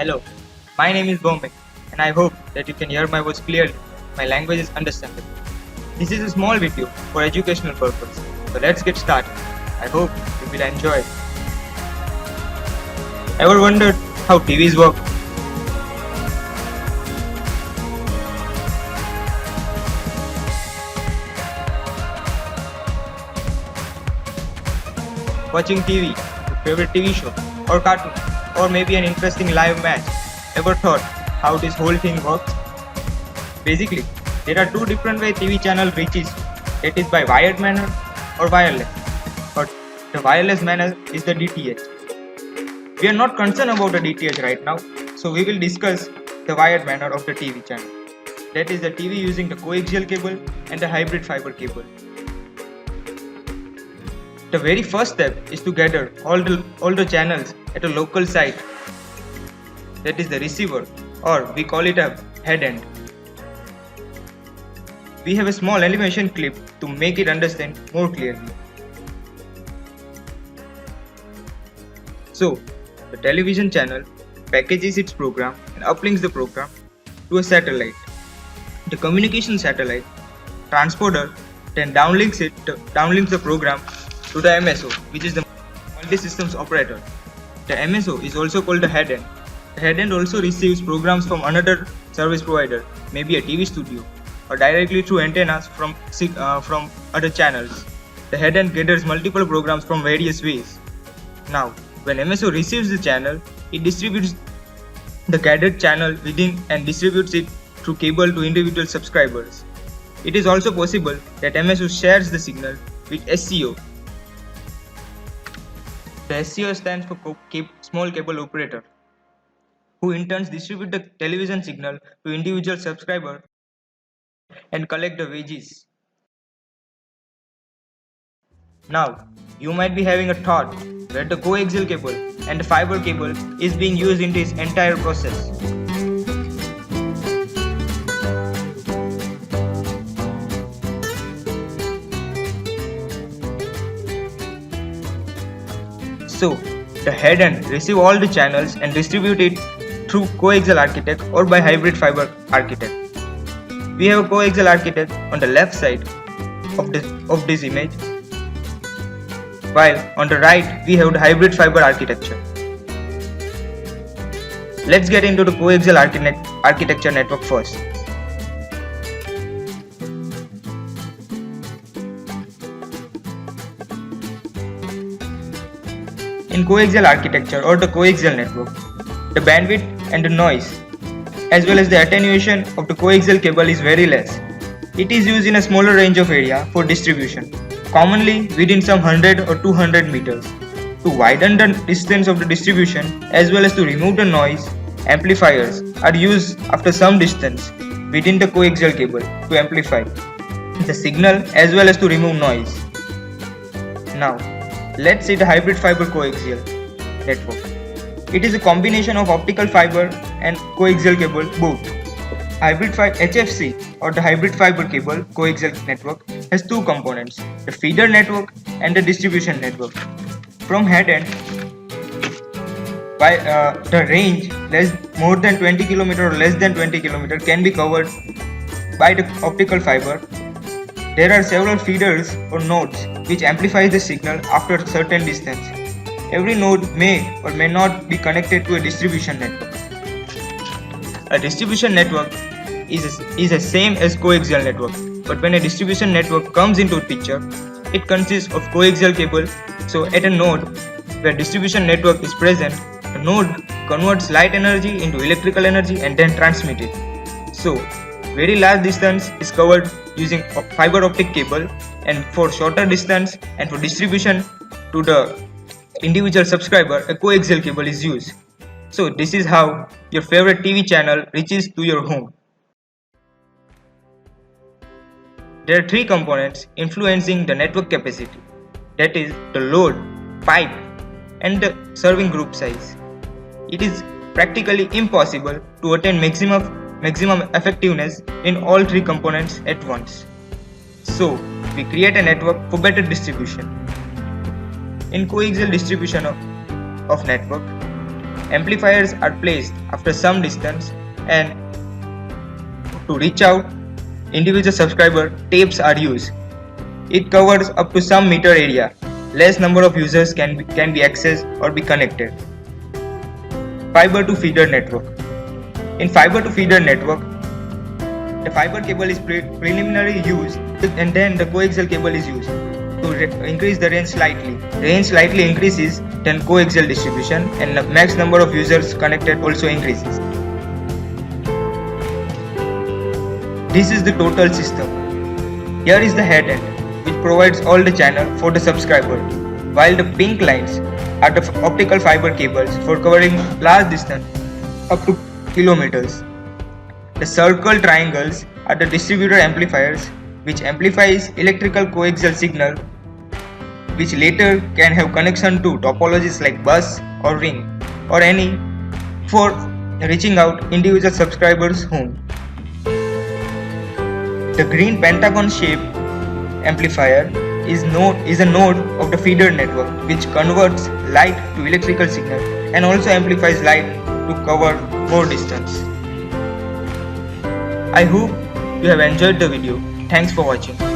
Hello, my name is Bomik and I hope that you can hear my voice clearly. My language is understandable. This is a small video for educational purpose. So let's get started. I hope you will enjoy it. Ever wondered how TVs work? Watching TV, your favorite TV show or cartoon, or maybe an interesting live match. Ever thought how this whole thing works? Basically, there are two different ways TV channel reaches. It is by wired manner or wireless. But the wireless manner is the DTH. We are not concerned about the DTH right now, so we will discuss the wired manner of the TV channel. That is the TV using the coaxial cable and the hybrid fiber cable. The very first step is to gather all the channels at a local site. That is the receiver, or we call it a head end. We have a small animation clip to make it understand more clearly. So, the television channel packages its program and uplinks the program to a satellite. The communication satellite transporter then downlinks the program to the MSO, which is the multi-systems operator. The MSO is also called the head end. The head end also receives programs from another service provider, maybe a TV studio, or directly through antennas from other channels. The head end gathers multiple programs from various ways. Now, when MSO receives the channel, it distributes the gathered channel within and distributes it through cable to individual subscribers. It is also possible that MSO shares the signal with SCO. The SCO stands for Small Cable Operator, who in turn distribute the television signal to individual subscribers and collect the wages. Now, you might be having a thought where the coaxial cable and the fiber cable is being used in this entire process. So, the head end receive all the channels and distribute it through coaxial architect or by hybrid fiber architect. We have a coaxial architect on the left side of this image, while on the right we have the hybrid fiber architecture. Let's get into the coaxial architecture network first. In coaxial architecture or the coaxial network, the bandwidth and the noise as well as the attenuation of the coaxial cable is very less. It is used in a smaller range of area for distribution, commonly within some 100 or 200 meters. To widen the distance of the distribution as well as to remove the noise, amplifiers are used after some distance within the coaxial cable to amplify the signal as well as to remove noise. Now, let's see the hybrid fiber coaxial network. It is a combination of optical fiber and coaxial cable both. HFC or the hybrid fiber cable coaxial network has two components, the feeder network and the distribution network. From head end, by the range more than 20 km or less than 20 km can be covered by the optical fiber. There are several feeders or nodes which amplify the signal after a certain distance. Every node may or may not be connected to a distribution network. A distribution network is the same as coaxial network, but when a distribution network comes into picture, it consists of coaxial cable. So at a node where distribution network is present, the node converts light energy into electrical energy and then transmits it. So very large distance is covered using fiber optic cable, and for shorter distance and for distribution to the individual subscriber, a coaxial cable is used. So this is how your favorite TV channel reaches to your home. There are three components influencing the network capacity, that is the load, pipe and the serving group size. It is practically impossible to attain maximum effectiveness in all three components at once. So we create a network for better distribution. In coaxial distribution of network, Amplifiers are placed after some distance, and to reach out individual subscriber, tapes are used. It covers up to some meter area. Less number of users can be accessed or be connected. Fiber to feeder network. In fiber to feeder network, the fiber cable is preliminarily used, and then the coaxial cable is used to increase the range slightly. The range slightly increases, then coaxial distribution, and the max number of users connected also increases. This is the total system. Here is the head end, which provides all the channel for the subscriber, while the pink lines are the optical fiber cables for covering large distance up to kilometers. The circle triangles are the distributor amplifiers, which amplifies electrical coaxial signal, which later can have connection to topologies like bus or ring or any for reaching out individual subscribers' home. The green pentagon shaped amplifier is a node of the feeder network, which converts light to electrical signal and also amplifies light to cover more distance. I hope you have enjoyed the video. Thanks for watching.